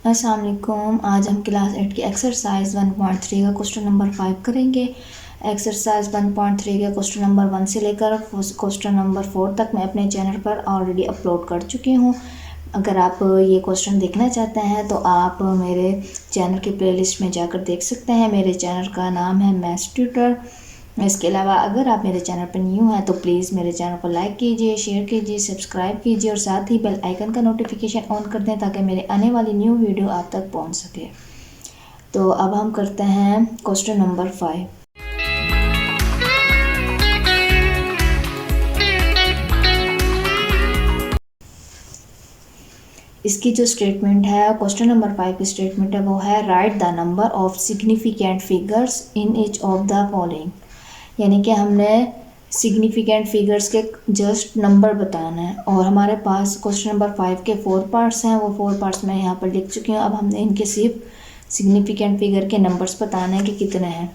अस्सलाम वालेकुम। आज हम क्लास 8 की एक्सरसाइज 1.3 का क्वेश्चन नंबर 5 करेंगे। एक्सरसाइज 1.3 के क्वेश्चन नंबर 1 से लेकर क्वेश्चन नंबर 4 तक मैं अपने चैनल पर ऑलरेडी अपलोड कर चुकी हूँ। अगर आप ये क्वेश्चन देखना चाहते हैं तो आप मेरे चैनल की प्लेलिस्ट में जाकर देख सकते हैं। मेरे चैनल का नाम है मैथ्स ट्यूटर। इसके अलावा अगर आप मेरे चैनल पर न्यू हैं तो प्लीज़ मेरे चैनल को लाइक कीजिए, शेयर कीजिए, सब्सक्राइब कीजिए और साथ ही बेल आइकन का नोटिफिकेशन ऑन कर दें ताकि मेरे आने वाली न्यू वीडियो आप तक पहुंच सके। तो अब हम करते हैं क्वेश्चन नंबर 5। इसकी जो स्टेटमेंट है, क्वेश्चन नंबर 5 की स्टेटमेंट है वो है right the number of significant figures in each of the following. यानी कि हमने सिग्निफिकेंट फिगर्स के जस्ट नंबर बताना है और हमारे पास क्वेश्चन नंबर 5 के 4 पार्ट्स हैं। वो 4 पार्ट्स मैं यहाँ पर लिख चुकी हूँ। अब हमने इनके सिर्फ सिग्निफिकेंट फिगर के नंबर्स बताने हैं कि कितने हैं।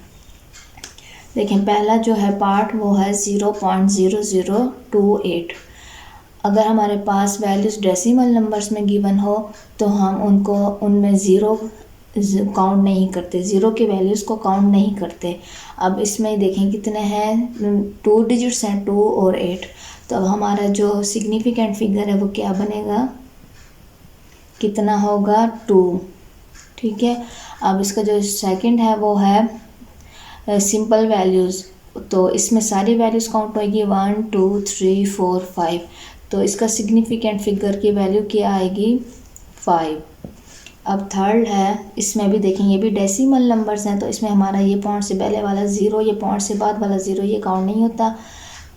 देखें, पहला जो है पार्ट वो है 0.0028। अगर हमारे पास वैल्यूज़ डेसिमल नंबर्स में गिवन हो तो हम उनमें ज़ीरो काउंट नहीं करते, ज़ीरो की वैल्यूज़ को काउंट नहीं करते। अब इसमें देखें कितने हैं, 2 डिजिट्स हैं, 2 और 8। तो अब हमारा जो सिग्निफिकेंट फिगर है वो क्या बनेगा, कितना होगा, 2। ठीक है। अब इसका जो सेकंड है वो है सिंपल वैल्यूज़। तो इसमें सारी वैल्यूज़ काउंट होगी, 1 2 3 4 5। तो इसका सिग्निफिकेंट फिगर की वैल्यू क्या आएगी, 5। अब थर्ड है, इसमें भी देखें ये भी डेसिमल नंबर्स हैं। तो इसमें हमारा ये पॉइंट से पहले वाला 0, ये पॉइंट से बाद वाला 0 ये काउंट नहीं होता,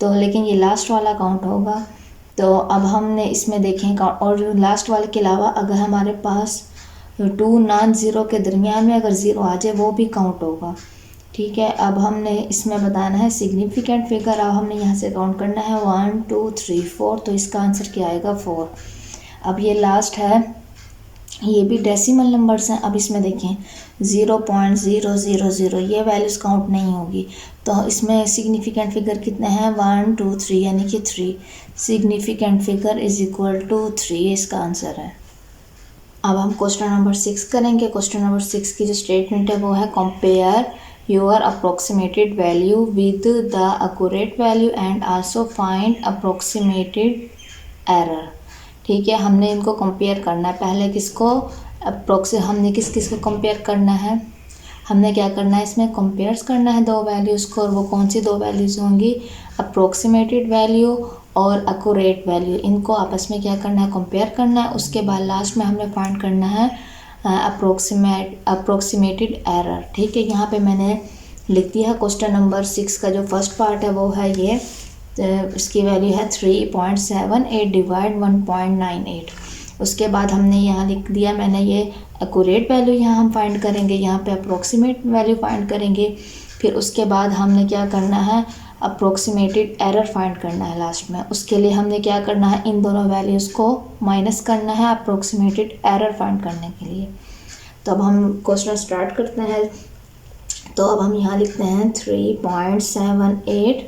तो लेकिन ये लास्ट वाला काउंट होगा। तो अब हमने इसमें देखें और लास्ट वाले के अलावा अगर हमारे पास 2 नॉन ज़ीरो के दरमियान में अगर 0 आ जाए वो भी काउंट होगा। ठीक है। अब हमने इसमें बताना है सिग्निफिकेंट फिगर। अब हमने यहाँ से काउंट करना है 1 2 3 4। तो इसका आंसर क्या आएगा, 4। अब ये लास्ट है, ये भी डेसिमल नंबर्स हैं। अब इसमें देखें 0.000 ये वैल्यूज़ काउंट नहीं होगी। तो इसमें सिग्निफिकेंट फिगर कितने हैं, 1 2 3 यानी कि 3। Significant figure is equal to 3, इसका आंसर है। अब हम क्वेश्चन नंबर 6 करेंगे। क्वेश्चन नंबर 6 की जो स्टेटमेंट है वो है compare your approximated value with the accurate value and also find approximated error. ठीक है, हमने इनको कंपेयर करना है। पहले किसको हमने किस किस को कंपेयर करना है, हमने क्या करना है, इसमें कंपेयर्स करना है 2 वैल्यूज़ को। और वो कौन सी 2 वैल्यूज़ होंगी, अप्रोक्सीमेटेड वैल्यू और एक्यूरेट वैल्यू। इनको आपस में क्या करना है, कंपेयर करना है। उसके बाद लास्ट में हमने फाइंड करना है अप्रोक्सीमेटेड एरर। ठीक है, यहाँ पे मैंने लिख दिया है क्वेश्चन नंबर 6 का जो फर्स्ट पार्ट है वो है ये, इसकी वैल्यू है 3.78 डिवाइड 1.98। उसके बाद हमने यहाँ लिख दिया मैंने ये एक्यूरेट वैल्यू यहाँ हम फाइंड करेंगे, यहाँ पे अप्रोक्सीमेट वैल्यू फाइंड करेंगे। फिर उसके बाद हमने क्या करना है, अप्रोक्सीमेटेड एरर फाइंड करना है लास्ट में। उसके लिए हमने क्या करना है, इन दोनों वैल्यूज़ को माइनस करना है अप्रोक्सीमेटेड एरर फाइंड करने के लिए। तो अब हम क्वेश्चन स्टार्ट करते हैं। तो अब हम यहाँ लिखते हैं 3.78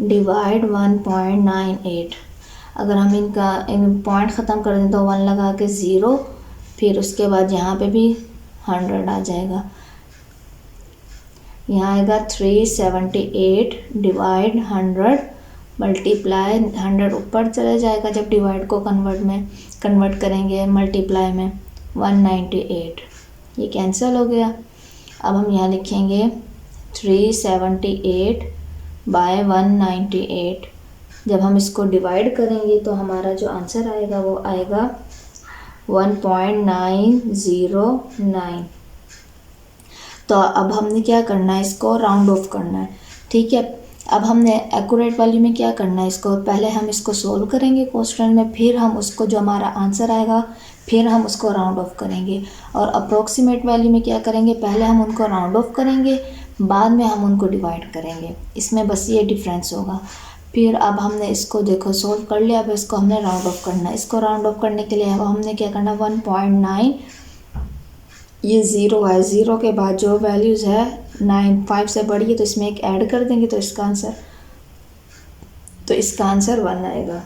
डिवाइड 1.98। अगर हम इन पॉइंट ख़त्म कर दें तो 1 लगा के 0, फिर उसके बाद यहाँ पे भी 100 आ जाएगा। यहाँ आएगा 378 डिवाइड 100 मल्टीप्लाई 100 ऊपर चला जाएगा जब डिवाइड को कन्वर्ट करेंगे मल्टीप्लाई में 198, ये कैंसिल हो गया। अब हम यहाँ लिखेंगे 378 बाय 198। जब हम इसको डिवाइड करेंगे तो हमारा जो आंसर आएगा वो आएगा 1.909। तो अब हमने क्या करना है, इसको राउंड ऑफ करना है। ठीक है। अब हमने एक्यूरेट वैल्यू में क्या करना है, इसको पहले हम इसको सोल्व करेंगे क्वेश्चन में, फिर हम उसको जो हमारा आंसर आएगा फिर हम उसको राउंड ऑफ करेंगे। और अप्रोक्सीमेट वैल्यू में क्या करेंगे, पहले हम उनको राउंड ऑफ करेंगे, बाद में हम उनको डिवाइड करेंगे। इसमें बस ये डिफरेंस होगा। फिर अब हमने इसको देखो सोल्व कर लिया। अब इसको हमने राउंड ऑफ करना है। इसको राउंड ऑफ करने के लिए अब हमने क्या करना, 1.9, ये 0 है, 0 के बाद जो वैल्यूज़ है 9 5 से बड़ी है तो इसमें एक ऐड कर देंगे तो इसका आंसर 1 आएगा।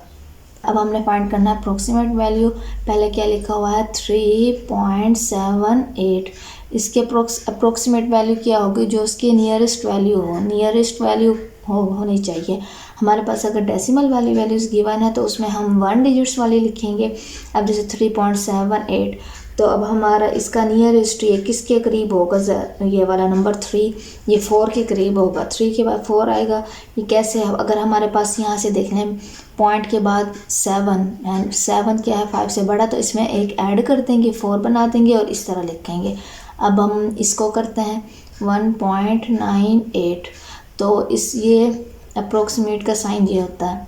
अब हमने फाइंड करना है अप्रोक्सीमेट वैल्यू। पहले क्या लिखा हुआ है 3.78। इसके अप्रोक्सीमेट वैल्यू क्या होगी, जो उसकी नियरेस्ट वैल्यू हो, नियरेस्ट वैल्यू होनी चाहिए। हमारे पास अगर डेसिमल वाली वैल्यूज़ गिवन है तो उसमें हम 1 डिजिट्स वाली लिखेंगे। अब जैसे 3.78, तो अब हमारा इसका नियरेस्ट ये किसके करीब होगा, ये वाला नंबर 3, ये 4 के करीब होगा। 3 के बाद 4 आएगा। ये कैसे है, अगर हमारे पास यहाँ से देख लें पॉइंट के बाद 7 एंड 7 क्या है 5 से बड़ा, तो इसमें एक ऐड कर देंगे, 4 बना देंगे और इस तरह लिखेंगे। अब हम इसको करते हैं 1.98, तो इस ये अप्रोक्सीमेट का साइन ये होता है।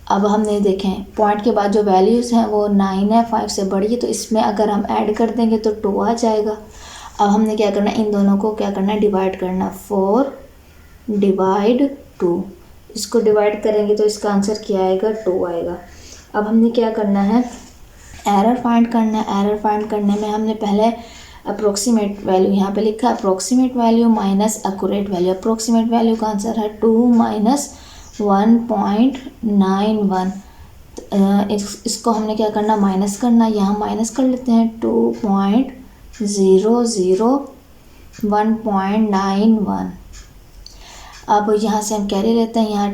अब हमने देखें पॉइंट के बाद जो वैल्यूज़ हैं वो 9 है, 5 से बड़ी है, तो इसमें अगर हम ऐड कर देंगे तो 2 आ जाएगा। अब हमने क्या करना है, इन दोनों को क्या करना है, डिवाइड करना। 4 डिवाइड 2, इसको डिवाइड करेंगे तो इसका आंसर क्या आएगा, 2 आएगा। अब हमने क्या करना है, एरर फाइंड करना है। एरर फाइंड करने में हमने पहले अप्रोक्सीमेट वैल्यू यहाँ पे लिखा, approximate value minus accurate value. Approximate value का आंसर है 2 माइनस 1.91। इसको हमने क्या करना, माइनस करना। यहाँ माइनस कर लेते हैं 2.00 1.91। अब यहाँ से हम कैरी लेते हैं, यहाँ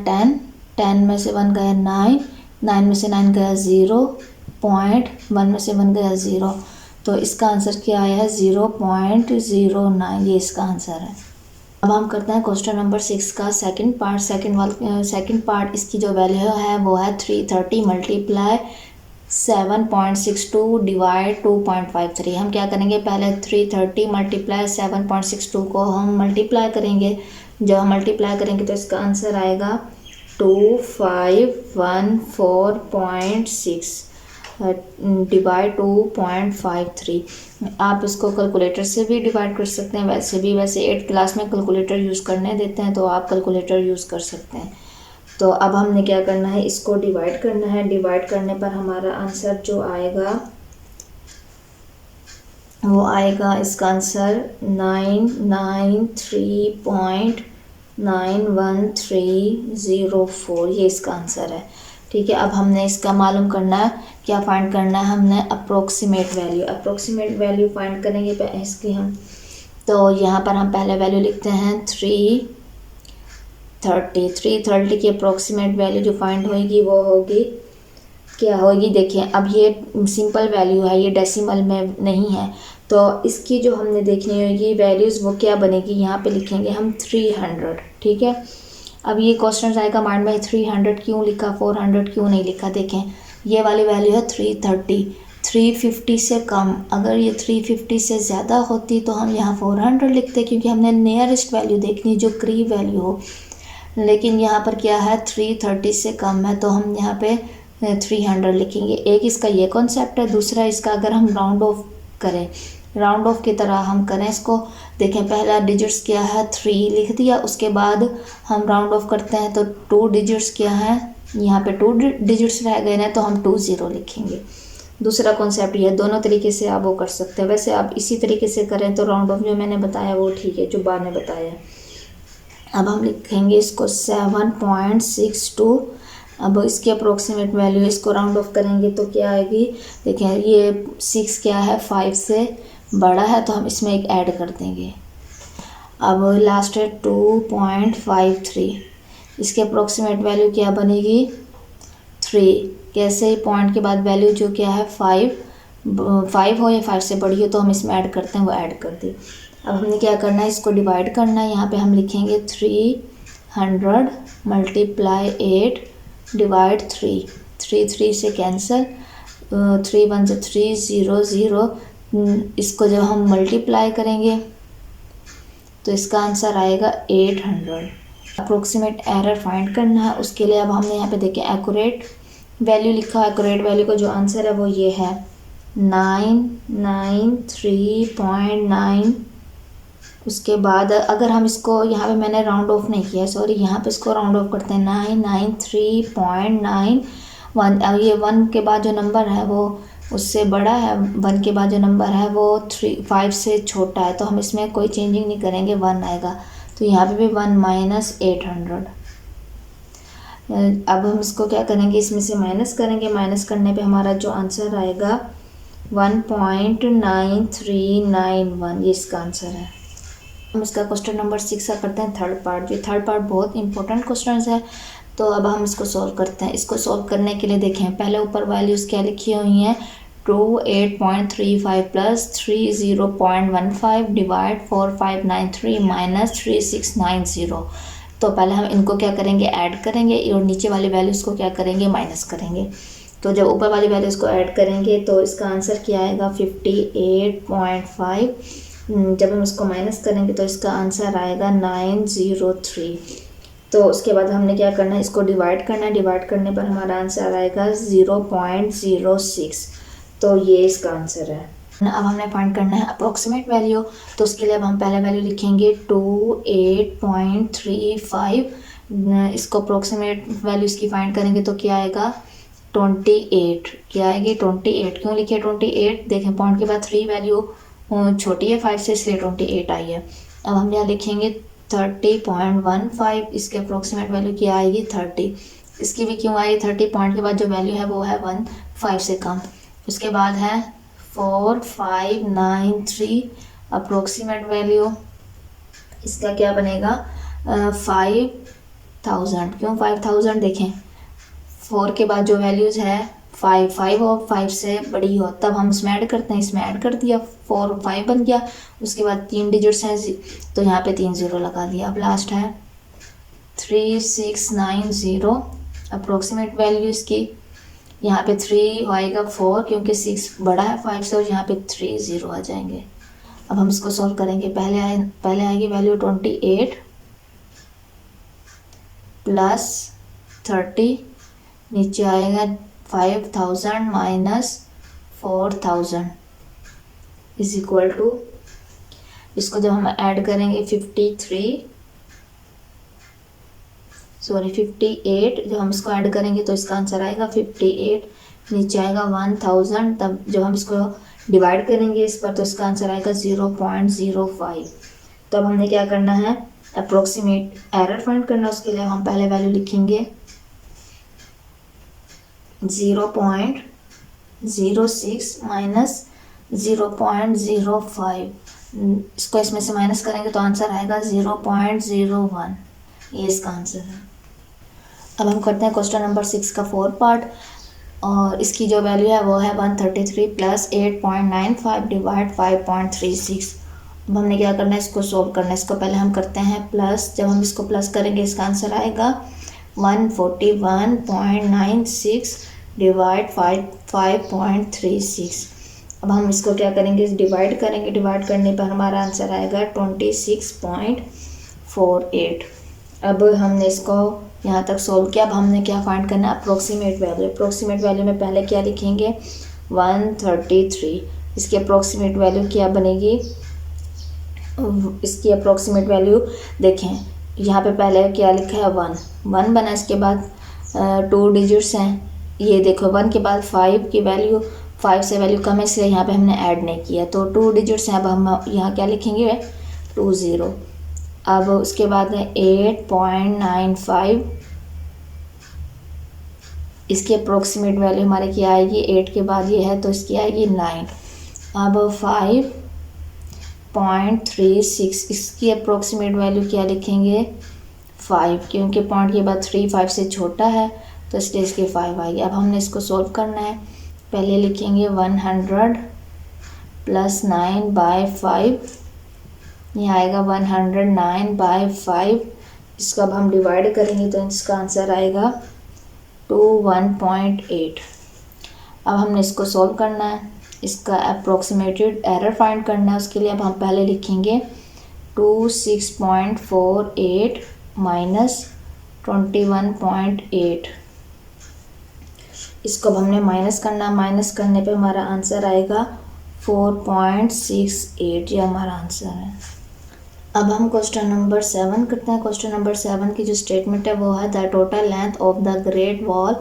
10 में से 1 गया 9 में से 9 गया 0, 1 में से 1 गया 0, तो इसका आंसर क्या आया है 0.09। ये इसका आंसर है। अब हम करते हैं क्वेश्चन नंबर 6 का सेकंड पार्ट। सेकंड पार्ट इसकी जो वैल्यू है वो है 330 मल्टीप्लाई 7.62 डिवाइड 2.53। हम क्या करेंगे, पहले 330 मल्टीप्लाई 7.62 को हम मल्टीप्लाई करेंगे। जब हम मल्टीप्लाई करेंगे तो इसका आंसर आएगा 2514.6 डिवाइड 2.53। आप इसको कैलकुलेटर से भी डिवाइड कर सकते हैं, वैसे 8th क्लास में कैलकुलेटर यूज़ करने देते हैं, तो आप कैलकुलेटर यूज़ कर सकते हैं। तो अब हमने क्या करना है, इसको डिवाइड करना है। डिवाइड करने पर हमारा आंसर जो आएगा वो आएगा, इसका आंसर 993.91304, ये इसका आंसर है। ठीक है, अब हमने इसका मालूम करना है, क्या फाइंड करना है, हमने अप्रोक्सीमेट वैल्यू फाइंड करेंगे इसकी हम। तो यहाँ पर हम पहले वैल्यू लिखते हैं 330 की अप्रोक्सीमेट वैल्यू जो फाइंड होगी वो होगी, क्या होगी, देखिए अब ये सिंपल वैल्यू है, ये डेसिमल में नहीं है, तो इसकी जो हमने देखनी होगी वैल्यूज़ वो क्या बनेगी, यहाँ पे लिखेंगे हम 300। ठीक है, अब ये क्वेश्चन आएगा माइंड में, 300 क्यों लिखा, 400 क्यों नहीं लिखा। देखें ये वाली वैल्यू है 330, 350 से कम, अगर ये 350 से ज़्यादा होती तो हम यहाँ 400 लिखते, क्योंकि हमने नियरेस्ट वैल्यू देखनी जो करीब वैल्यू हो। लेकिन यहाँ पर क्या है, 330 से कम है, तो हम यहाँ पे 300 लिखेंगे। एक इसका ये कॉन्सेप्ट है, दूसरा इसका अगर हम राउंड ऑफ करें, राउंड ऑफ की तरह हम करें इसको। देखें पहला डिजिट्स क्या है, 3 लिख दिया, उसके बाद हम राउंड ऑफ करते हैं तो 2 डिजिट्स क्या है, यहाँ पे 2 डिजिट्स रह गए ना, तो हम 20 लिखेंगे। दूसरा कॉन्सेप्ट ये, दोनों तरीके से आप वो कर सकते हैं। वैसे आप इसी तरीके से करें तो राउंड ऑफ जो मैंने बताया वो ठीक है, जो बाद में बताया। अब हम लिखेंगे इसको 7.62। अब इसकी अप्रोक्सीमेट वैल्यू, इसको राउंड ऑफ करेंगे तो क्या आएगी, देखें ये 6 क्या है 5 से बड़ा है, तो हम इसमें एक ऐड कर देंगे। अब लास्ट है 2.53, इसके अप्रोक्सीमेट वैल्यू क्या बनेगी 3। कैसे, पॉइंट के बाद वैल्यू जो क्या है 5 हो या 5 से बड़ी हो, तो हम इसमें ऐड करते हैं, वो ऐड कर दी। अब हमने क्या करना है, इसको डिवाइड करना है। यहाँ पे हम लिखेंगे 300 मल्टीप्लाई 8 डिवाइड 3, 3 से कैंसिल, 3 1 से 3 0 0। इसको जब हम मल्टीप्लाई करेंगे तो इसका आंसर आएगा 800। अप्रोक्सीमेट एरर फाइंड करना है, उसके लिए अब हमने यहाँ पे देखें एक्यूरेट वैल्यू लिखा है। एक्यूरेट वैल्यू का जो आंसर है वो ये है 993.9। उसके बाद अगर हम इसको, यहाँ पे मैंने राउंड ऑफ नहीं किया, सॉरी, यहाँ पे इसको राउंड ऑफ करते हैं 993.91। ये 1 के बाद जो नंबर है वो उससे बड़ा है, 1 के बाद जो नंबर है वो 5 से छोटा है, तो हम इसमें कोई चेंजिंग नहीं करेंगे, 1 आएगा। तो यहाँ पे भी 1 माइनस 800। अब हम इसको क्या करेंगे, इसमें से माइनस करेंगे। माइनस करने पे हमारा जो आंसर आएगा 1.9391, ये इसका आंसर है। हम इसका क्वेश्चन नंबर 6 का करते हैं थर्ड पार्ट। ये थर्ड पार्ट बहुत इंपॉर्टेंट क्वेश्चन है, तो अब हम इसको सॉल्व करते हैं। इसको सॉल्व करने के लिए देखें, पहले ऊपर वैल्यूज़ क्या लिखी हुई हैं, 28.35 प्लस 30.15 डिवाइड 4593 माइनस 3690। तो पहले हम इनको क्या करेंगे, ऐड करेंगे और नीचे वाली वैल्यूज़ को क्या करेंगे, माइनस करेंगे। तो जब ऊपर वाली वैल्यूज़ को ऐड करेंगे तो इसका आंसर क्या आएगा 58.5। जब हम इसको माइनस करेंगे तो इसका आंसर आएगा 903। तो उसके बाद हमने क्या करना है, इसको डिवाइड करना है। डिवाइड करने पर हमारा आंसर आएगा 0.06। तो ये इसका आंसर है। अब हमने फाइंड करना है अप्रोक्सीमेट वैल्यू। तो उसके लिए अब हम पहले वैल्यू लिखेंगे 28.35। इसको अप्रोक्सीमेट वैल्यू इसकी फाइंड करेंगे तो क्या आएगा 28। क्या आएगी 28। क्यों लिखे 28, देखें पॉइंट के बाद 3 वैल्यू छोटी है 5 से, इसलिए 28 आई है। अब हम यहाँ लिखेंगे 30.15। इसके अप्रोक्सीमेट वैल्यू क्या आएगी 30। इसकी भी क्यों आई 30, पॉइंट के बाद जो वैल्यू है वो है 15 से कम। उसके बाद है 4593 अप्रोक्सीमेट वैल्यू, इसका क्या बनेगा 5000। क्यों 5000, देखें 4 के बाद जो वैल्यूज़ है 5 और 5 से बड़ी हो तब हम इसमें ऐड करते हैं। इसमें ऐड कर दिया 4 और 5 बन गया। उसके बाद 3 डिजिट्स हैं तो यहाँ पे 3 0 लगा दिया। अब लास्ट है 3690 अप्रोक्सीमेट वैल्यू इसकी। यहाँ पे 3 आएगा 4 क्योंकि 6 बड़ा है 5 से, और यहाँ पे 3 0 आ जाएंगे। अब हम इसको सॉल्व करेंगे। पहले आएगी वैल्यू 28 प्लस 30, नीचे आएगा 5000 माइनस 4000 इज इक्वल टू, इसको जब हम ऐड करेंगे 58, जब हम इसको ऐड करेंगे तो इसका आंसर आएगा 58। नीचे आएगा 1000, तब जब हम इसको डिवाइड करेंगे इस पर तो इसका आंसर आएगा 0.05। तो अब हमने क्या करना है, अप्रोक्सीमेट एरर फाइंड करना। उसके लिए हम पहले वैल्यू लिखेंगे 0.06 माइनस 0.05। इसको इसमें से माइनस करेंगे तो आंसर आएगा 0.01। ये इसका आंसर है। अब हम करते हैं क्वेश्चन नंबर 6 का 4 पार्ट, और इसकी जो वैल्यू है वो है 133 प्लस 8.95 डिवाइड 5.36। अब हमने क्या करना है, इसको सोल्व करना है। इसको पहले हम करते हैं प्लस। जब हम इसको प्लस करेंगे इसका आंसर आएगा 141.96 डिवाइड 5.36। अब हम इसको क्या करेंगे, डिवाइड करेंगे। डिवाइड करने पर हमारा आंसर आएगा 26.48। अब हमने इसको यहाँ तक सोल्व किया। अब हमने क्या फाइंड करना है, अप्रोक्सीमेट वैल्यू। अप्रोक्सीमेट वैल्यू में पहले क्या लिखेंगे 133। इसकी अप्रोक्सीमेट वैल्यू क्या बनेगी, इसकी अप्रोक्सीमेट वैल्यू देखें, यहाँ पे पहले क्या लिखा है 1 बना। इसके बाद 2 डिजिट्स हैं, ये देखो 1 के बाद 5 की वैल्यू 5 से वैल्यू कम है, इसलिए यहाँ पे हमने ऐड नहीं किया। तो 2 डिजिट्स हैं। अब हम यहाँ क्या लिखेंगे 20। अब उसके बाद है 8.95। इसकी अप्रोक्सीमेट वैल्यू हमारे क्या आएगी, 8 के बाद ये है तो इसकी आएगी 9। अब 5.36, इसकी अप्रोक्सीमेट वैल्यू क्या लिखेंगे 5, क्योंकि पॉइंट के बाद 3 5 से छोटा है तो इसलिए इसकी 5 आएगी। अब हमने इसको सॉल्व करना है। पहले लिखेंगे 100 प्लस 9/5, ये आएगा 109/5। इसको अब हम डिवाइड करेंगे तो इसका आंसर आएगा 21.8। अब हमने इसको सॉल्व करना है, इसका अप्रोक्सीमेटेड एरर फाइंड करना है। उसके लिए अब हम पहले लिखेंगे 26.48 माइनस 21.8। इसको अब हमने माइनस करना। माइनस करने पे हमारा आंसर आएगा 4.68। ये हमारा आंसर है। अब हम क्वेश्चन नंबर 7 करते हैं। क्वेश्चन नंबर 7 की जो स्टेटमेंट है वो है the total length of the great wall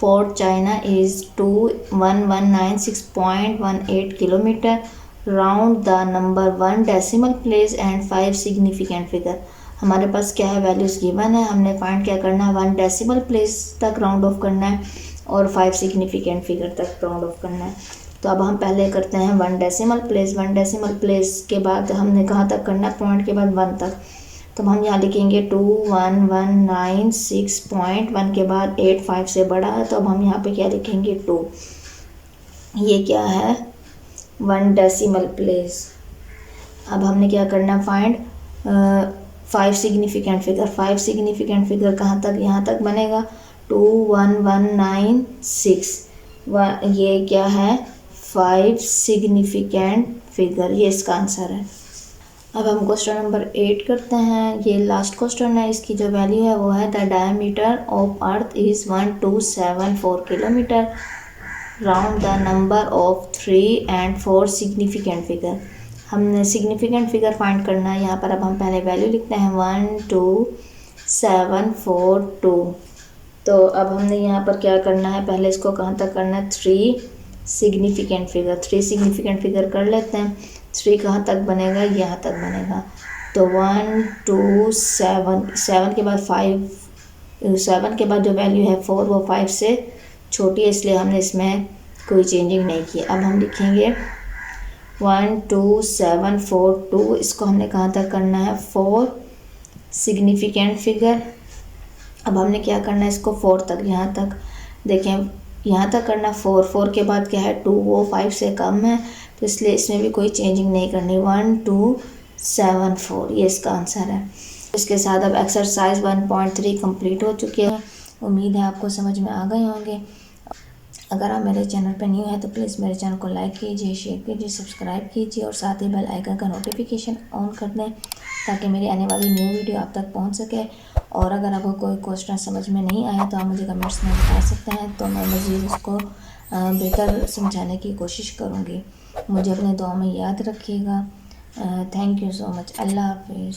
fort China is 2196.18 kilometre. Round the number 1 decimal place and 5 significant figure. हमारे पास क्या है, वैल्यूज़ गिवन है, हमने फाइंड क्या करना है, 1 डेसिमल प्लेस तक राउंड ऑफ करना है और 5 सिग्निफिकेंट फिगर तक राउंड ऑफ करना है। तो अब हम पहले करते हैं 1 डेसिमल प्लेस। 1 डेसिमल प्लेस के बाद हमने कहाँ तक करना है, पॉइंट के बाद 1 तक। तो हम यहाँ लिखेंगे 21196.1 के बाद 8 5 से बड़ा है, तो अब हम यहाँ पे क्या लिखेंगे, 2। ये क्या है, 1 डेसिमल प्लेस। अब हमने क्या करना, find 5 significant figure. 5 significant figure कहाँ तक, यहाँ तक बनेगा, 21196। ये क्या है, 5 सिग्निफिकेंट फिगर, ये इसका आंसर है। अब हम क्वेश्चन नंबर 8 करते हैं। ये लास्ट क्वेश्चन है। इसकी जो वैल्यू है वो है, the diameter of earth is 1274 kilometre, round the number of 3 and 4 significant figure. हमने सिग्निफिकेंट फिगर फाइंड करना है। यहाँ पर अब हम पहले वैल्यू लिखते हैं 12742। तो अब हमने यहाँ पर क्या करना है, पहले इसको कहाँ तक करना है, 3 सिग्निफिकेंट फिगर। 3 सिग्निफिकेंट फिगर कर लेते हैं। 3 कहाँ तक बनेगा, यहाँ तक बनेगा। तो 1 2 7, 7 के बाद 5, 7 के बाद जो वैल्यू है 4, वो 5 से छोटी है, इसलिए हमने इसमें कोई चेंजिंग नहीं की। अब हम लिखेंगे 12742। इसको हमने कहाँ तक करना है, 4 सिग्निफिकेंट फिगर। अब हमने क्या करना है, इसको 4 तक, यहाँ तक देखें, यहाँ तक करना। 4 के बाद क्या है, 2, वो 5 से कम है, तो इसलिए इसमें भी कोई चेंजिंग नहीं करनी। 1274, ये इसका आंसर है। इसके साथ अब एक्सरसाइज 1.3 कंप्लीट हो चुकी है। उम्मीद है आपको समझ में आ गए होंगे। अगर आप मेरे चैनल पर न्यू हैं तो प्लीज़ मेरे चैनल को लाइक कीजिए, शेयर कीजिए, सब्सक्राइब कीजिए और साथ ही बेल आइकन का नोटिफिकेशन ऑन कर दें, ताकि मेरी आने वाली न्यू वीडियो आप तक पहुंच सके। और अगर आपको कोई क्वेश्चन समझ में नहीं आया तो आप मुझे कमेंट्स में बता सकते हैं, तो मैं मज़ीद उसको बेहतर समझाने की कोशिश करूँगी। मुझे अपने दुआ में याद रखिएगा। Thank you so much. अल्लाह हाफिज़।